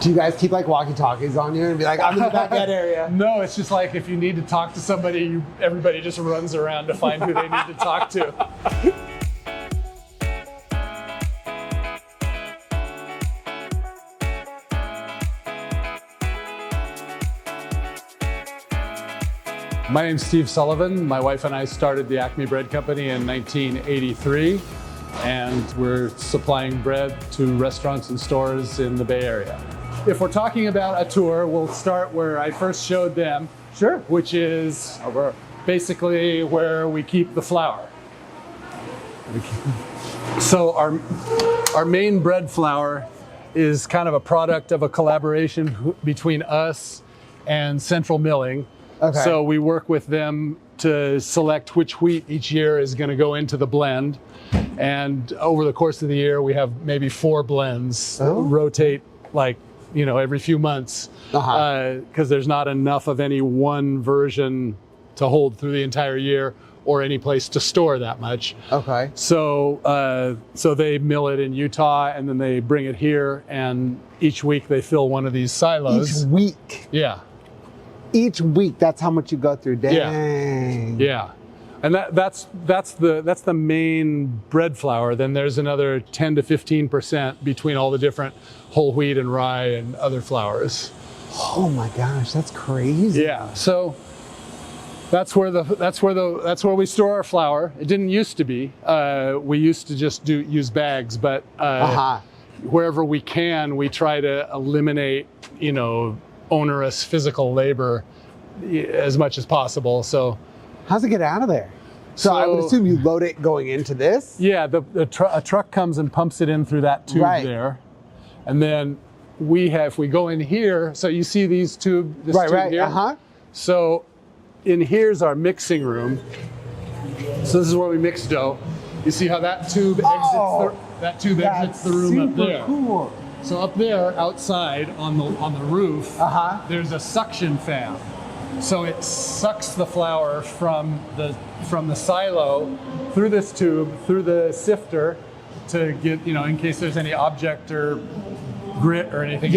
Do you guys keep like walkie-talkies on you and be like, I'm in the back area? No, it's just like if you need to talk to somebody, everybody just runs around to find who they need to talk to. My name's Steve Sullivan. My wife and I started the Acme Bread Company in 1983, and we're supplying bread to restaurants and stores in the Bay Area. If we're talking about a tour, we'll start where I first showed them, Sure. which is basically where we keep the flour. So our main bread flour is kind of a product of a collaboration between us and Central Milling. Okay. So we work with them to select which wheat each year is going to go into the blend. And over the course of the year, we have maybe 4 blends that rotate like, every few months, because there's not enough of any one version to hold through the entire year or any place to store that much. Okay. So they mill it in Utah and then they bring it here, and each week they fill one of these silos. Each week? Yeah. Each week, that's how much you go through. Dang. Yeah. And that's the main bread flour. Then there's another 10 to 15% between all the different whole wheat and rye and other flours. Oh my gosh, that's crazy. Yeah. So that's where we store our flour. It didn't used to be. We used to just use bags, but wherever we can, we try to eliminate onerous physical labor as much as possible. So how's it get out of there? So I would assume you load it going into this? Yeah, a truck comes and pumps it in through that tube there. And then if we go in here, so you see this tube here? So in here's our mixing room. So this is where we mix dough. You see how that tube exits the room up there. Cool. So up there, outside on the roof, there's a suction fan. So it sucks the flour from the silo through this tube, through the sifter, to get, in case there's any object or grit or anything.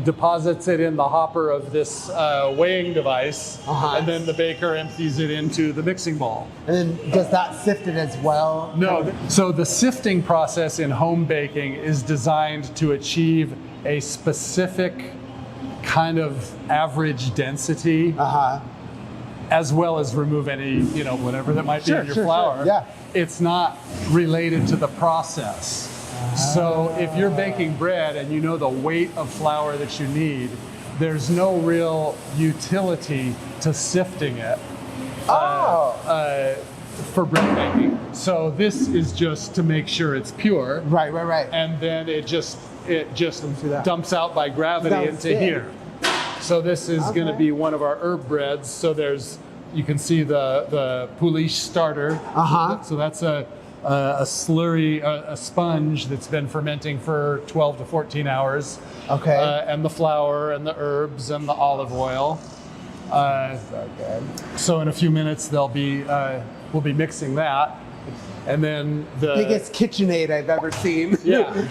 Deposits it in the hopper of this weighing device, and then the baker empties it into the mixing bowl. And then does that sift it as well? No. So the sifting process in home baking is designed to achieve a specific kind of average density, as well as remove any, whatever that might be in your flour. Yeah. It's not related to the process. So if you're baking bread and you know the weight of flour that you need, there's no real utility to sifting it for bread baking. So this is just to make sure it's pure. Right. And then it just dumps out by gravity into here. So this is going to be one of our herb breads. So you can see the pouliche starter. So that's a slurry, a sponge that's been fermenting for 12 to 14 hours. Okay. And the flour and the herbs and the olive oil. So good. So in a few minutes we'll be mixing that, and then the biggest KitchenAid I've ever seen. Yeah.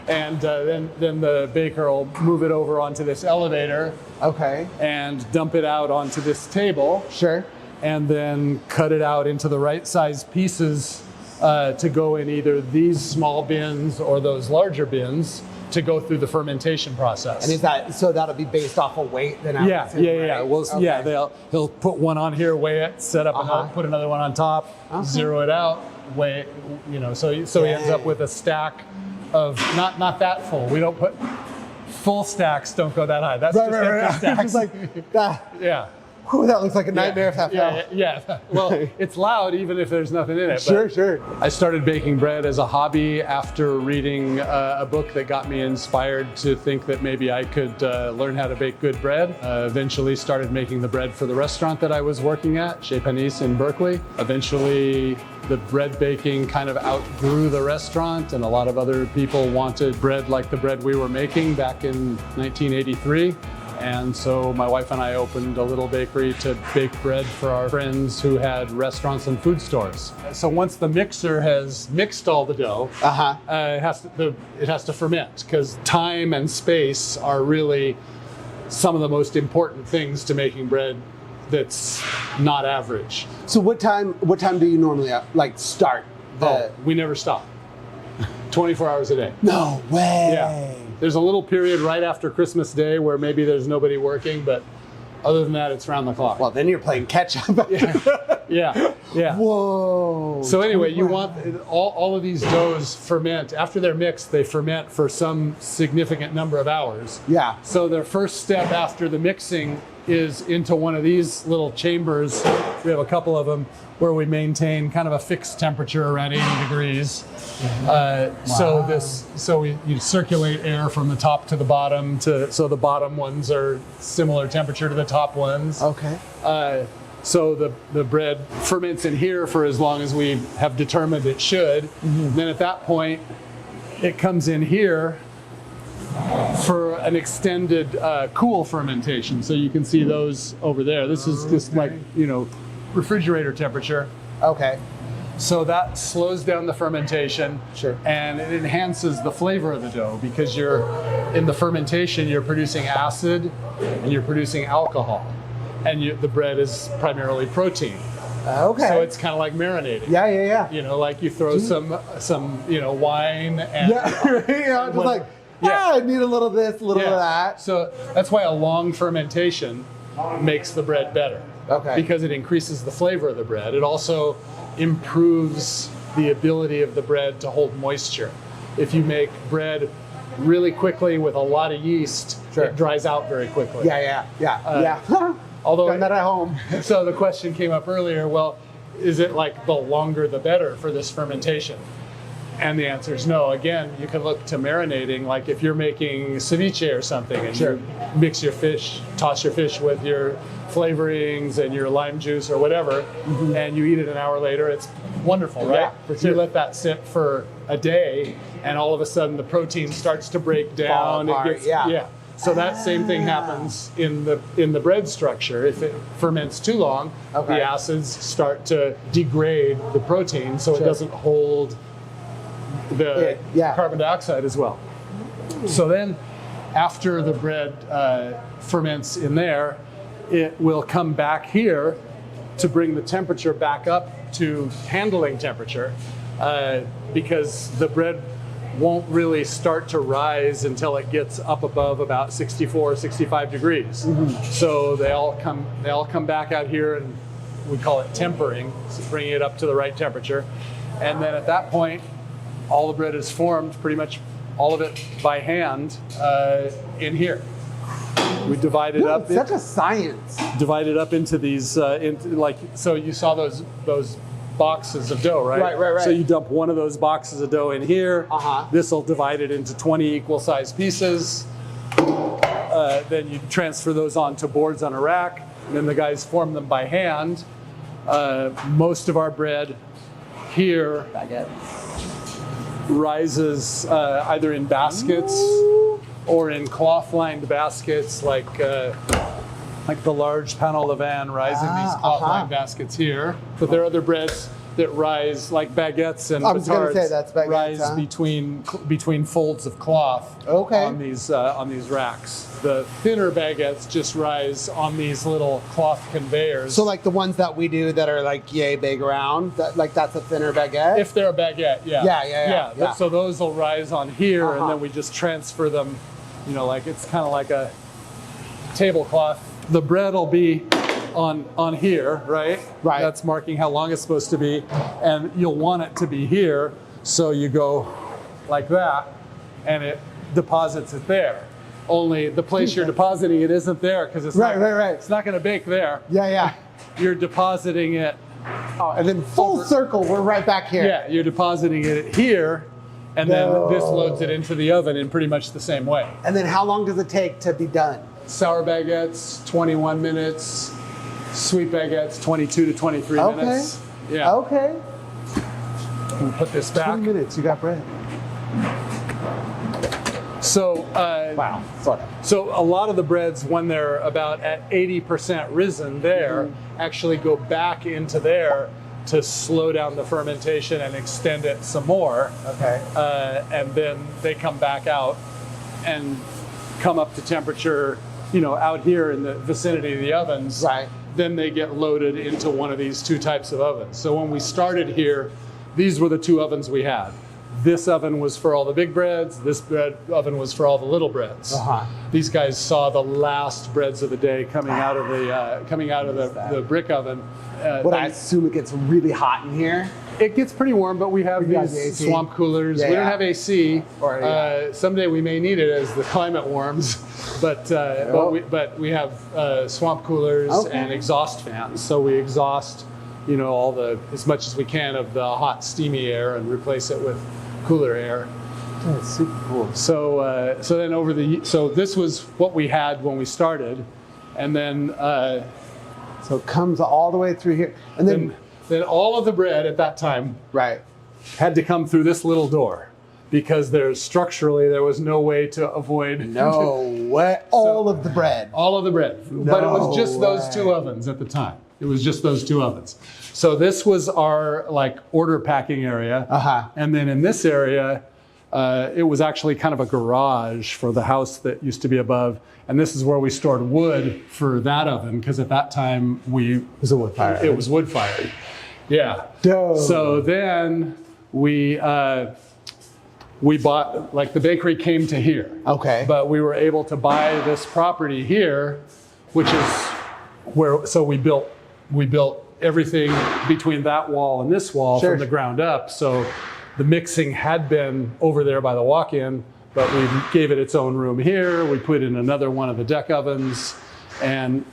And then the baker will move it over onto this elevator. Okay. And dump it out onto this table. Sure. And then cut it out into the right size pieces to go in either these small bins or those larger bins to go through the fermentation process. And is that so? That'll be based off of weight then? Yeah. Well, he'll put one on here, weigh it, set up another, put another one on top, zero it out, weigh, so he ends up with a stack of not that full. We don't put full stacks. Don't go that high. That's just empty stacks. Just like that. Yeah. Whew, that looks like a nightmare if that fell. Yeah. Well, it's loud even if there's nothing in it. Sure. I started baking bread as a hobby after reading a book that got me inspired to think that maybe I could learn how to bake good bread. Eventually started making the bread for the restaurant that I was working at, Chez Panisse in Berkeley. Eventually the bread baking kind of outgrew the restaurant, and a lot of other people wanted bread like the bread we were making back in 1983. And so my wife and I opened a little bakery to bake bread for our friends who had restaurants and food stores. So once the mixer has mixed all the dough, it has to ferment, because time and space are really some of the most important things to making bread that's not average. So what time do you normally like start? We never stop. 24 hours a day. No way. Yeah. There's a little period right after Christmas Day where maybe there's nobody working, but other than that, it's round the clock. Well, then you're playing catch up. Yeah. Whoa. So anyway, you want all of these doughs ferment. After they're mixed, they ferment for some significant number of hours. Yeah. So their first step after the mixing is into one of these little chambers. We have a couple of them where we maintain kind of a fixed temperature around 80 degrees. So you circulate air from the top to the bottom, so the bottom ones are similar temperature to the top ones. Okay. So the bread ferments in here for as long as we have determined it should. Then at that point, it comes in here for an extended cool fermentation. So you can see those over there. This is just like, refrigerator temperature. Okay. So that slows down the fermentation. Sure. And it enhances the flavor of the dough, because in the fermentation, you're producing acid and you're producing alcohol. And the bread is primarily protein. Okay. So it's kind of like marinating. Yeah. Like you throw some wine and just like, I need a little of this, a little of that. So that's why a long fermentation makes the bread better. Okay. Because it increases the flavor of the bread. It also improves the ability of the bread to hold moisture. If you make bread really quickly with a lot of yeast, it dries out very quickly. Yeah. Although done that at home. So the question came up earlier, well, is it like the longer the better for this fermentation? And the answer is no. Again, you can look to marinating, like if you're making ceviche or something and you mix your fish, toss your fish with your flavorings and your lime juice or whatever, and you eat it an hour later, it's wonderful, right? Yeah, So you let that sit for a day, and all of a sudden the protein starts to break down. So that same thing happens in the bread structure. If it ferments too long, the acids start to degrade the protein, so it doesn't hold the carbon dioxide as well. So then, after the bread ferments in there, it will come back here to bring the temperature back up to handling temperature, because the bread won't really start to rise until it gets up above about 64, 65 degrees. So they all come back out here, and we call it tempering, so bringing it up to the right temperature. And then at that point, all the bread is formed, pretty much all of it by hand, in here. We divide it up. It's such a science. Divide it up into these, so you saw those boxes of dough, right? Right. So you dump one of those boxes of dough in here. This will divide it into 20 equal sized pieces. Then you transfer those onto boards on a rack. And then the guys form them by hand. Most of our bread here rises either in baskets or in cloth-lined baskets, like the large pain au levain rise in these cloth-lined baskets here. But there are other breads that rise, like baguettes and batards, rise between folds of cloth on these racks. The thinner baguettes just rise on these little cloth conveyors. So like the ones that we do that are like yay big around, that's a thinner baguette? If they're a baguette, yeah. So those will rise on here, and then we just transfer them, like it's kind of like a tablecloth. The bread will be on here, right? Right. That's marking how long it's supposed to be, and you'll want it to be here, so you go like that, and it deposits it there. Only the place you're depositing it isn't there, because it's not going to bake there. Yeah. You're depositing it. And then full circle, we're right back here. Yeah, you're depositing it here, and then this loads it into the oven in pretty much the same way. And then how long does it take to be done? Sour baguettes, 21 minutes. Sweet baguettes, 22 to 23 minutes. Yeah. Okay. We'll put this back. 20 minutes, you got bread. So Wow, sort of. So a lot of the breads, when they're about at 80% risen there, actually go back into there to slow down the fermentation and extend it some more. Okay. And then they come back out and come up to temperature, you know, out here in the vicinity of the ovens. Right. Then they get loaded into one of these two types of ovens. So when we started here, these were the two ovens we had. This oven was for all the big breads. This bread oven was for all the little breads. These guys saw the last breads of the day coming out of the brick oven. I assume it gets really hot in here. It gets pretty warm, but we have these swamp coolers. We don't have AC. Someday we may need it as the climate warms, but we have swamp coolers and exhaust fans. So we exhaust, you know, as much as we can of the hot, steamy air and replace it with cooler air. That's super cool. So so this was what we had when we started, and then so it comes all the way through here, and then all of the bread at that time had to come through this little door because structurally there was no way to avoid all of the bread. All of the bread. But it was just those two ovens at the time. It was just those two ovens. So this was our like order packing area. And then in this area, it was actually kind of a garage for the house that used to be above. And this is where we stored wood for that oven, because at that time it was a wood fire. It was wood fired. Yeah. Dope. So then we bought, like the bakery came to here. Okay. But we were able to buy this property here, which is where, so we built everything between that wall and this wall from the ground up. So the mixing had been over there by the walk-in, but we gave it its own room here. We put in another one of the deck ovens, and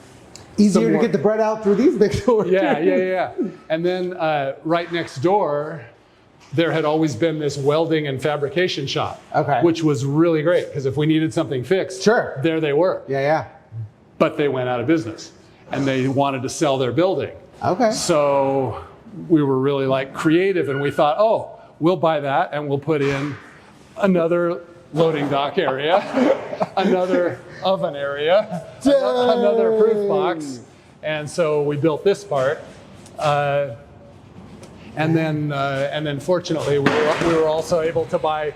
easier to get the bread out through these big doors. Yeah. And then right next door, there had always been this welding and fabrication shop, which was really great because if we needed something fixed, there they were. Yeah. But they went out of business, and they wanted to sell their building. So we were really like creative, and we thought, oh, we'll buy that and we'll put in another loading dock area, another oven area, another proof box. And so we built this part. And then fortunately we were also able to buy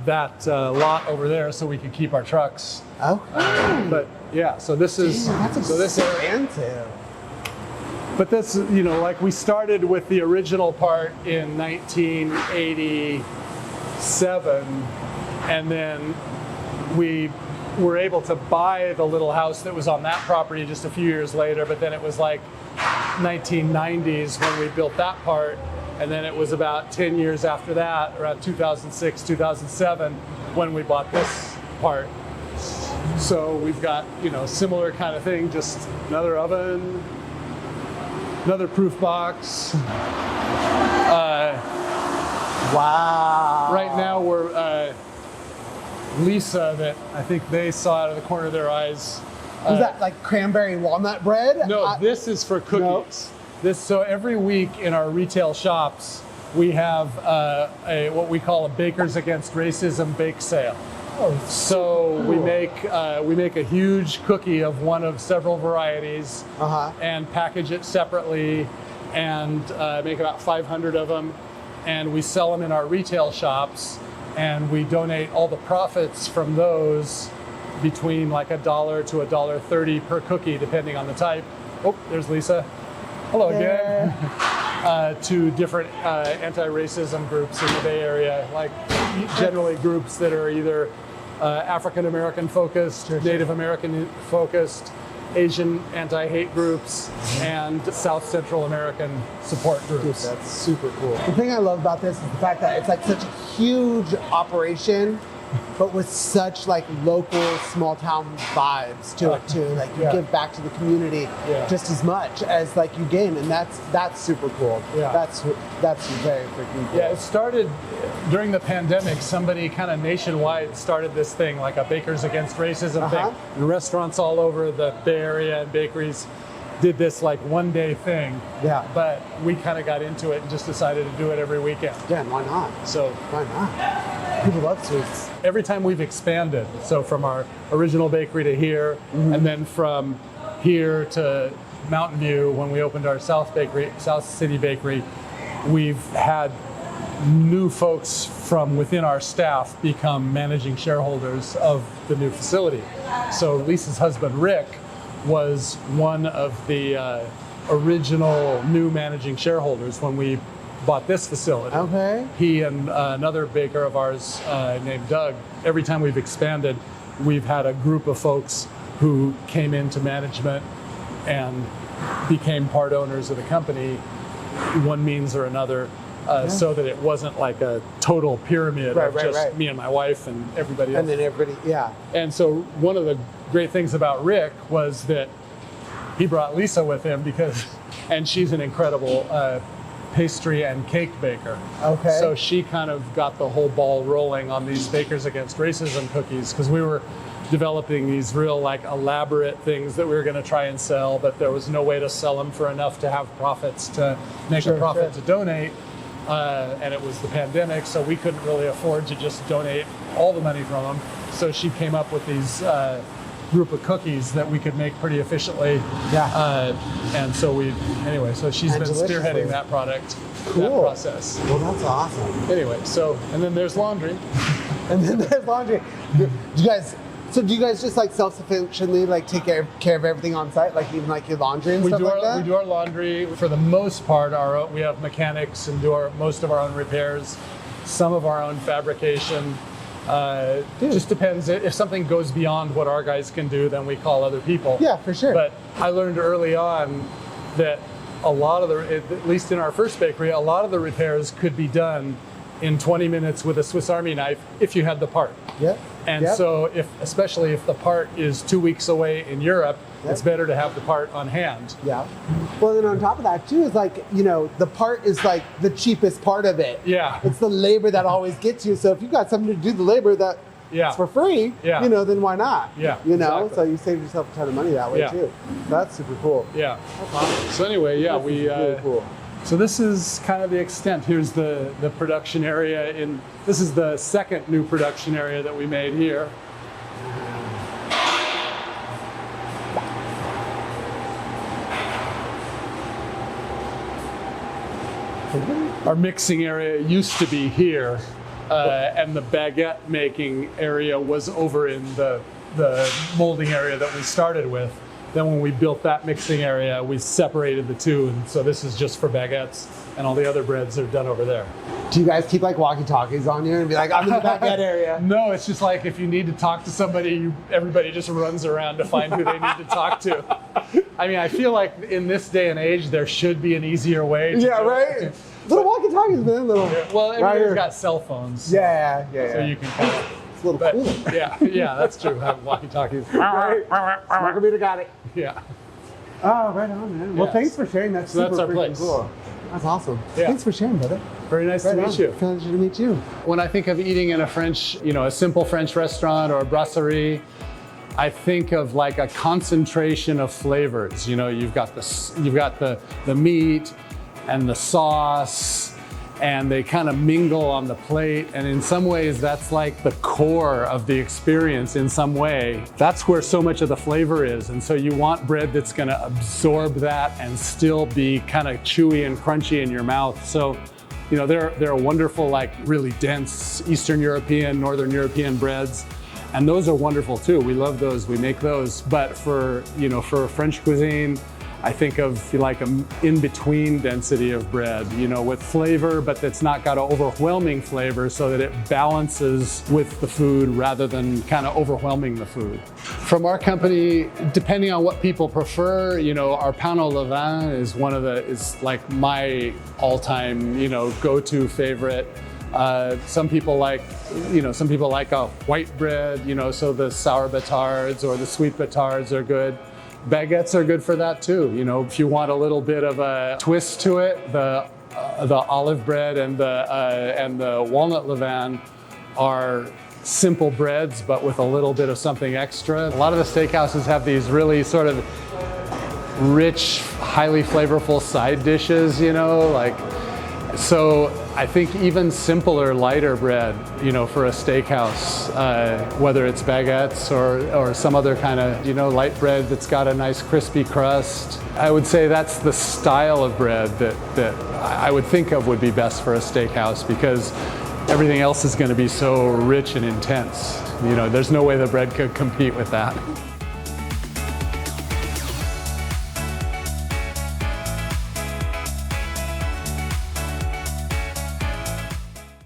that lot over there so we could keep our trucks. But yeah, so this is expensive. But that's, you know, like we started with the original part in 1987, and then we were able to buy the little house that was on that property just a few years later, but then it was like 1990s when we built that part, and then it was about 10 years after that, around 2006, 2007, when we bought this part. So we've got, you know, similar kind of thing, just another oven, another proof box. Wow. Right now we're, Lisa, that I think they saw out of the corner of their eyes. Was that like cranberry walnut bread? No, this is for cookies. So every week in our retail shops, we have what we call a Bakers Against Racism bake sale. So we make a huge cookie of one of several varieties and package it separately and make about 500 of them, and we sell them in our retail shops, and we donate all the profits from those between like $1 to $1.30 per cookie, depending on the type. Oh, there's Lisa. Hello again. To different anti-racism groups in the Bay Area, like generally groups that are either African American focused, Native American focused, Asian anti-hate groups, and South Central American support groups. That's super cool. The thing I love about this is the fact that it's like such a huge operation, but with such like local small town vibes to it too. Like you give back to the community just as much as like you gain, and that's super cool. That's very freaking cool. Yeah, it started during the pandemic. Somebody kind of nationwide started this thing, like a Bakers Against Racism thing. And restaurants all over the Bay Area and bakeries did this like one day thing. But we kind of got into it and just decided to do it every weekend. Yeah, and why not? So why not? People love sweets. every time we've expanded, so from our original bakery to here, and then from here to Mountain View, when we opened our South City Bakery, we've had new folks from within our staff become managing shareholders of the new facility. So Lisa's husband, Rick, was one of the original new managing shareholders when we bought this facility. Okay. He and another baker of ours named Doug, every time we've expanded, we've had a group of folks who came into management and became part owners of the company, one means or another, so that it wasn't like a total pyramid of just me and my wife and everybody else. And then everybody, yeah. And so one of the great things about Rick was that he brought Lisa with him and she's an incredible pastry and cake baker. Okay. So she kind of got the whole ball rolling on these Bakers Against Racism cookies, because we were developing these real like elaborate things that we were going to try and sell, but there was no way to sell them for enough to have profits to make a profit to donate. And it was the pandemic, so we couldn't really afford to just donate all the money from them. So she came up with these group of cookies that we could make pretty efficiently. Yeah. And so so she's been spearheading that product, that process. Well, that's awesome. Anyway, and then there's laundry. And then there's laundry. Do you guys just like self-sufficiently like take care of everything on site, like even like your laundry and stuff like that? We do our laundry for the most part. We have mechanics and do most of our own repairs, some of our own fabrication. Just depends. If something goes beyond what our guys can do, then we call other people. Yeah, for sure. But I learned early on that a lot of at least in our first bakery, a lot of the repairs could be done in 20 minutes with a Swiss Army knife if you had the part. Yep. And so especially if the part is 2 weeks away in Europe, it's better to have the part on hand. Yeah. Well, then on top of that too is like, the part is like the cheapest part of it. Yeah. It's the labor that always gets you. So if you've got something to do the labor that it's for free, then why not? Yeah. Exactly. So you save yourself a ton of money that way too. That's super cool. Yeah. That's awesome. So anyway, Really cool. So this is kind of the extent. Here's the production area. This is the second new production area that we made here. Our mixing area used to be here, and the baguette making area was over in the molding area that we started with. Then when we built that mixing area, we separated the two, and so this is just for baguettes, and all the other breads are done over there. Do you guys keep like walkie-talkies on you and be like, I'm in the baguette area? No, it's just like if you need to talk to somebody, everybody just runs around to find who they need to talk to. I mean, I feel like in this day and age, there should be an easier way to do it. Little walkie-talkies, man. Well, everybody's got cell phones. Yeah. So you can kind of... It's a little cool. Yeah, that's true. Have walkie-talkies. Margarita got it. Yeah. Oh, right on, man. Well, thanks for sharing. That's super that's our place. Cool. That's awesome. Yeah. Thanks for sharing, brother. Very nice to meet you. Pleasure to meet you. When I think of eating in a French, a simple French restaurant or a brasserie, I think of like a concentration of flavors. You've got the meat and the sauce, and they kind of mingle on the plate. And in some ways, that's like the core of the experience in some way. That's where so much of the flavor is. And so you want bread that's gonna absorb that and still be kind of chewy and crunchy in your mouth. So, they're wonderful, like really dense Eastern European, Northern European breads. And those are wonderful too. We love those, we make those. But for French cuisine, I think of like an in-between density of bread, with flavor, but that's not got an overwhelming flavor, so that it balances with the food rather than kind of overwhelming the food. From our company, depending on what people prefer, our pain au levain is like my all-time, go-to favorite. Some people like a white bread, so the sour batards or the sweet batards are good. Baguettes are good for that too. If you want a little bit of a twist to it, the olive bread and the walnut levain are simple breads, but with a little bit of something extra. A lot of the steakhouses have these really sort of rich, highly flavorful side dishes, So I think even simpler, lighter bread, you know, for a steakhouse, whether it's baguettes or some other kind of, you know, light bread that's got a nice crispy crust. I would say that's the style of bread that I would think of would be best for a steakhouse, because everything else is going to be so rich and intense. You know, there's no way the bread could compete with that.